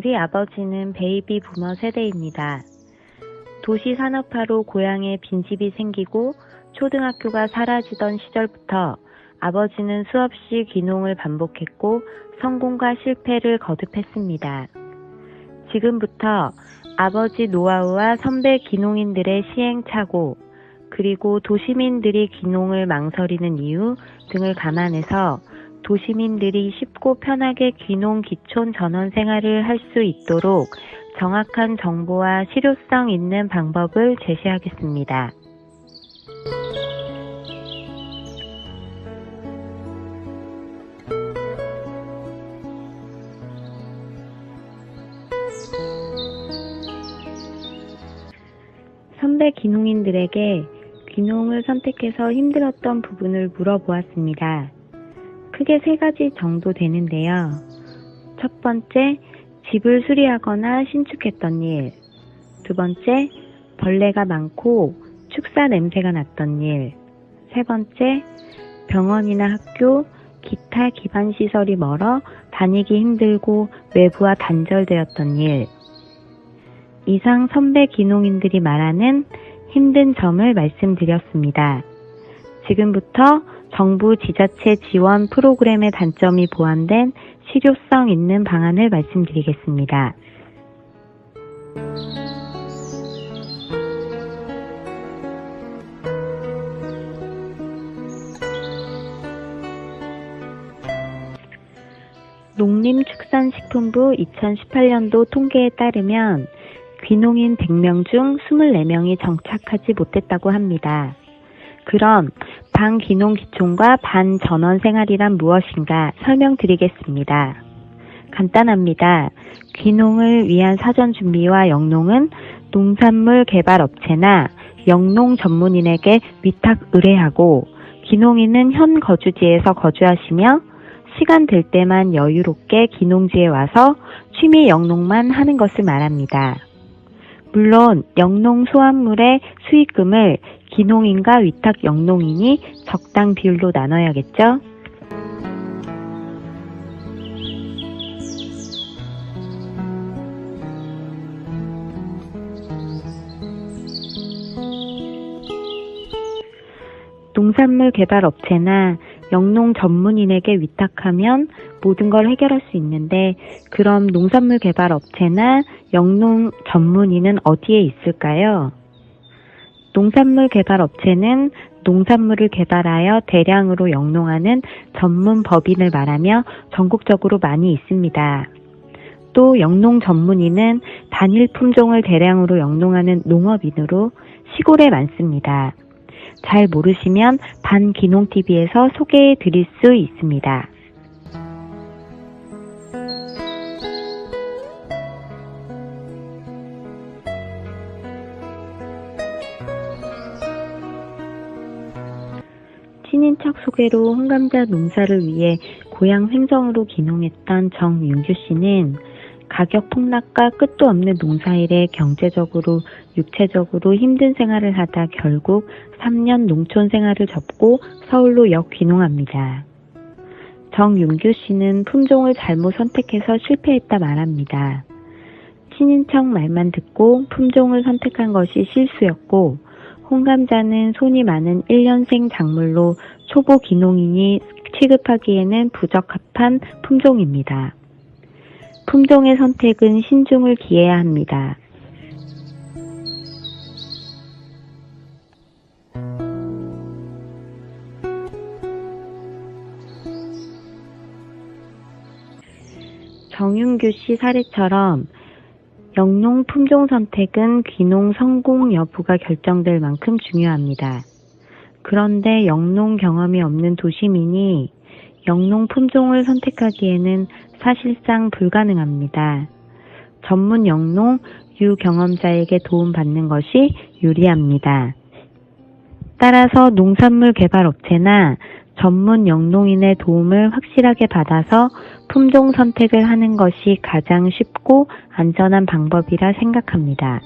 우리 아버지는 베이비 부머 세대입니다. 도시 산업화로 고향에 빈집이 생기고 초등학교가 사라지던 시절부터 아버지는 수없이 귀농을 반복했고 성공과 실패를 거듭했습니다. 지금부터 아버지 노하우와 선배 귀농인들의 시행착오, 그리고 도시민들이 귀농을 망설이는 이유 등을 감안해서 도시민들이 쉽고 편하게 귀농 귀촌 전원 생활을 할 수 있도록 정확한 정보와 실효성 있는 방법을 제시하겠습니다. 선배 귀농인들에게 귀농을 선택해서 힘들었던 부분을 물어보았습니다. 크게 3가지 정도 되는데요. 첫 번째, 집을 수리하거나 신축했던 일. 두 번째, 벌레가 많고 축사 냄새가 났던 일. 세 번째, 병원이나 학교, 기타 기반 시설이 멀어 다니기 힘들고 외부와 단절되었던 일. 이상 선배 귀농인들이 말하는 힘든 점을 말씀드렸습니다. 지금부터 정부 지자체 지원 프로그램의 단점이 보완된 실효성 있는 방안을 말씀드리겠습니다. 농림축산식품부 2018년도 통계에 따르면 귀농인 100명 중 24명이 정착하지 못했다고 합니다. 그럼 반귀농 귀촌과 반전원 생활이란 무엇인가 설명드리겠습니다. 간단합니다. 귀농을 위한 사전 준비와 영농은 농산물 개발 업체나 영농 전문인에게 위탁 의뢰하고 귀농인은 현 거주지에서 거주하시며 시간 될 때만 여유롭게 귀농지에 와서 취미 영농만 하는 것을 말합니다. 물론 영농 소환물의 수익금을 귀농인과 위탁 영농인이 적당 비율로 나눠야겠죠? 농산물 개발 업체나 영농 전문인에게 위탁하면 모든 걸 해결할 수 있는데 그럼 농산물 개발 업체나 영농 전문인은 어디에 있을까요? 농산물 개발 업체는 농산물을 개발하여 대량으로 영농하는 전문 법인을 말하며 전국적으로 많이 있습니다. 또 영농 전문인은 단일 품종을 대량으로 영농하는 농업인으로 시골에 많습니다. 잘 모르시면 반귀농TV에서 소개해 드릴 수 있습니다. 친인척 소개로 홍감자 농사를 위해 고향 횡성으로 귀농했던 정윤규 씨는 가격 폭락과 끝도 없는 농사일에 경제적으로 육체적으로 힘든 생활을 하다 결국 3년 농촌 생활을 접고 서울로 역귀농합니다. 정윤규 씨는 품종을 잘못 선택해서 실패했다 말합니다. 친인척 말만 듣고 품종을 선택한 것이 실수였고 홍감자는 손이 많은 1년생 작물로 초보 귀농인이 취급하기에는 부적합한 품종입니다. 품종의 선택은 신중을 기해야 합니다. 정윤규 씨 사례처럼 영농 품종 선택은 귀농 성공 여부가 결정될 만큼 중요합니다. 그런데 영농 경험이 없는 도시민이 영농 품종을 선택하기에는 사실상 불가능합니다. 전문 영농 유경험자에게 도움받는 것이 유리합니다. 따라서 농산물 개발 업체나 전문 영농인의 도움을 확실하게 받아서 품종 선택을 하는 것이 가장 쉽고 안전한 방법이라 생각합니다.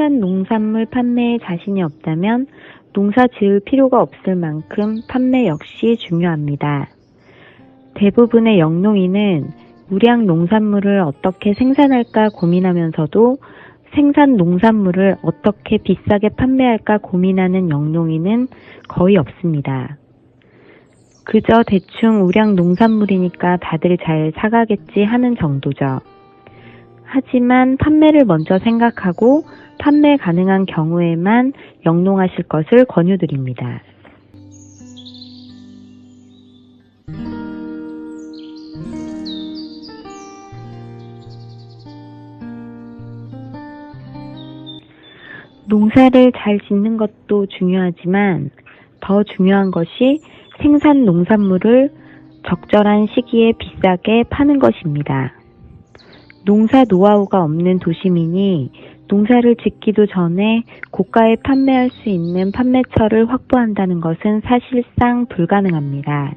생산 농산물 판매에 자신이 없다면 농사 지을 필요가 없을 만큼 판매 역시 중요합니다. 대부분의 영농인은 우량 농산물을 어떻게 생산할까 고민하면서도 생산 농산물을 어떻게 비싸게 판매할까 고민하는 영농인은 거의 없습니다. 그저 대충 우량 농산물이니까 다들 잘 사가겠지 하는 정도죠. 하지만 판매를 먼저 생각하고 판매 가능한 경우에만 영농하실 것을 권유드립니다. 농사를 잘 짓는 것도 중요하지만 더 중요한 것이 생산 농산물을 적절한 시기에 비싸게 파는 것입니다. 농사 노하우가 없는 도시민이 농사를 짓기도 전에 고가에 판매할 수 있는 판매처를 확보한다는 것은 사실상 불가능합니다.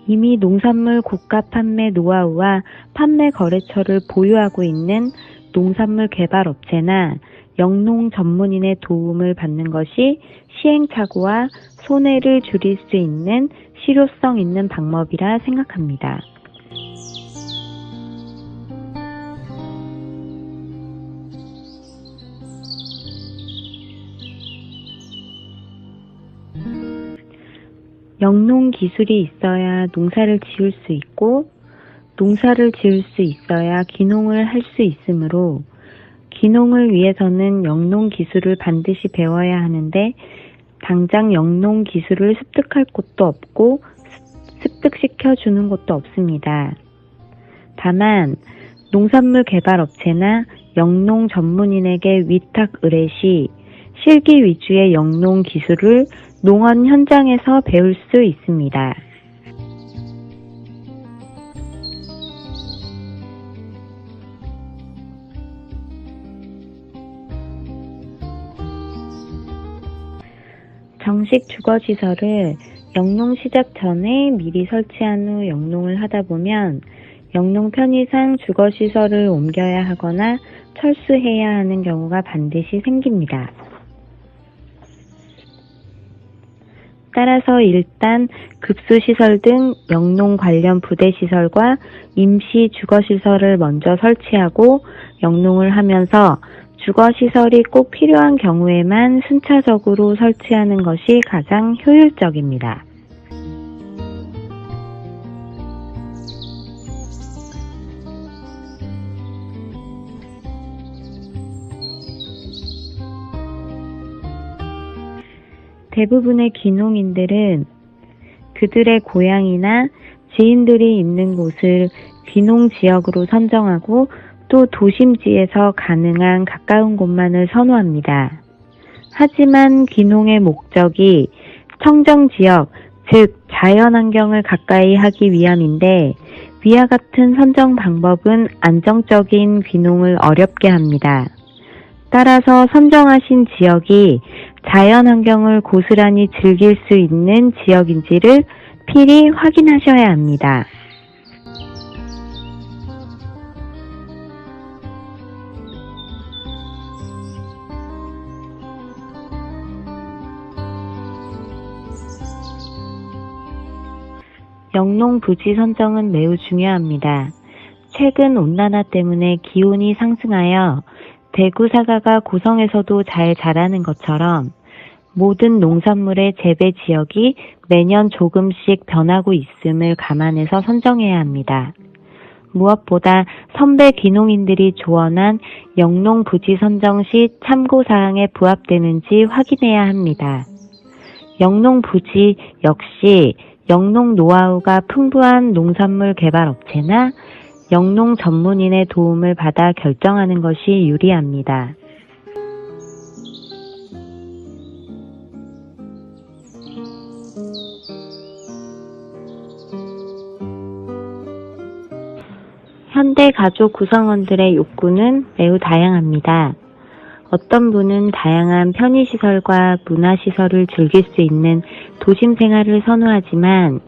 이미 농산물 고가 판매 노하우와 판매 거래처를 보유하고 있는 농산물 개발 업체나 영농 전문인의 도움을 받는 것이 시행착오와 손해를 줄일 수 있는 실효성 있는 방법이라 생각합니다. 영농 기술이 있어야 농사를 지을 수 있고 농사를 지을 수 있어야 귀농을 할 수 있으므로 귀농을 위해서는 영농 기술을 반드시 배워야 하는데 당장 영농 기술을 습득할 곳도 없고 습득시켜 주는 곳도 없습니다. 다만 농산물 개발 업체나 영농 전문인에게 위탁 의뢰 시 실기 위주의 영농 기술을 농원 현장에서 배울 수 있습니다. 정식 주거시설을 영농 시작 전에 미리 설치한 후 영농을 하다 보면 영농 편의상 주거시설을 옮겨야 하거나 철수해야 하는 경우가 반드시 생깁니다. 따라서 일단 급수시설 등 영농 관련 부대시설과 임시 주거시설을 먼저 설치하고 영농을 하면서 주거시설이 꼭 필요한 경우에만 순차적으로 설치하는 것이 가장 효율적입니다. 대부분의 귀농인들은 그들의 고향이나 지인들이 있는 곳을 귀농 지역으로 선정하고 또 도심지에서 가능한 가까운 곳만을 선호합니다. 하지만 귀농의 목적이 청정지역, 즉 자연환경을 가까이 하기 위함인데 위와 같은 선정 방법은 안정적인 귀농을 어렵게 합니다. 따라서 선정하신 지역이 자연환경을 고스란히 즐길 수 있는 지역인지를 필히 확인하셔야 합니다. 영농 부지 선정은 매우 중요합니다. 최근 온난화 때문에 기온이 상승하여 대구 사과가 고성에서도 잘 자라는 것처럼 모든 농산물의 재배 지역이 매년 조금씩 변하고 있음을 감안해서 선정해야 합니다. 무엇보다 선배 귀농인들이 조언한 영농 부지 선정 시 참고사항에 부합되는지 확인해야 합니다. 영농 부지 역시 영농 노하우가 풍부한 농산물 개발 업체나 영농 전문인의 도움을 받아 결정하는 것이 유리합니다. 현대 가족 구성원들의 욕구는 매우 다양합니다. 어떤 분은 다양한 편의시설과 문화시설을 즐길 수 있는 도심 생활을 선호하지만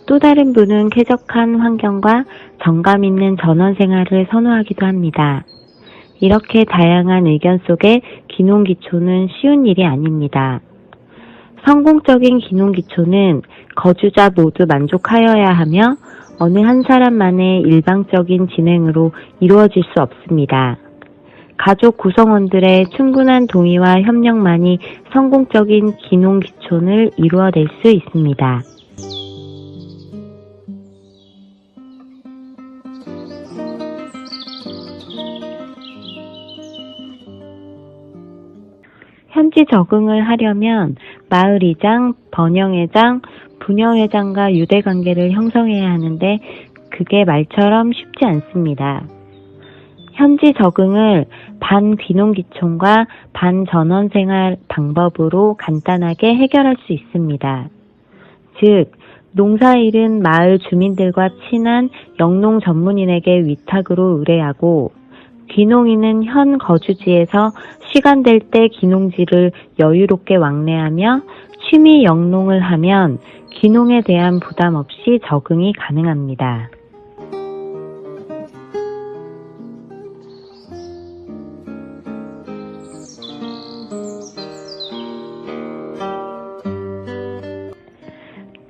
또 다른 분은 쾌적한 환경과 정감 있는 전원 생활을 선호하기도 합니다. 이렇게 다양한 의견 속에 귀농귀촌은 쉬운 일이 아닙니다. 성공적인 귀농귀촌은 거주자 모두 만족하여야 하며 어느 한 사람만의 일방적인 진행으로 이루어질 수 없습니다. 가족 구성원들의 충분한 동의와 협력만이 성공적인 귀농귀촌을 이루어낼 수 있습니다. 현지 적응을 하려면 마을이장, 번영회장, 부녀회장과 유대관계를 형성해야 하는데 그게 말처럼 쉽지 않습니다. 현지 적응을 반귀농귀촌과 반전원생활 방법으로 간단하게 해결할 수 있습니다. 즉, 농사일은 마을 주민들과 친한 영농 전문인에게 위탁으로 의뢰하고 귀농인은 현 거주지에서 시간 될 때 귀농지를 여유롭게 왕래하며 취미 영농을 하면 귀농에 대한 부담 없이 적응이 가능합니다.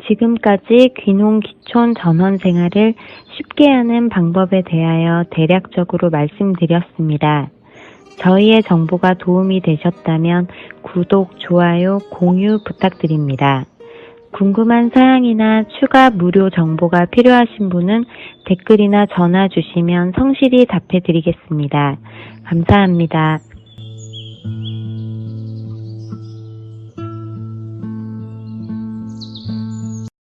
지금까지 귀농 귀촌 전원 생활을 쉽게 하는 방법에 대하여 대략적으로 말씀드렸습니다. 저희의 정보가 도움이 되셨다면 구독, 좋아요, 공유 부탁드립니다. 궁금한 사항이나 추가 무료 정보가 필요하신 분은 댓글이나 전화 주시면 성실히 답해 드리겠습니다. 감사합니다.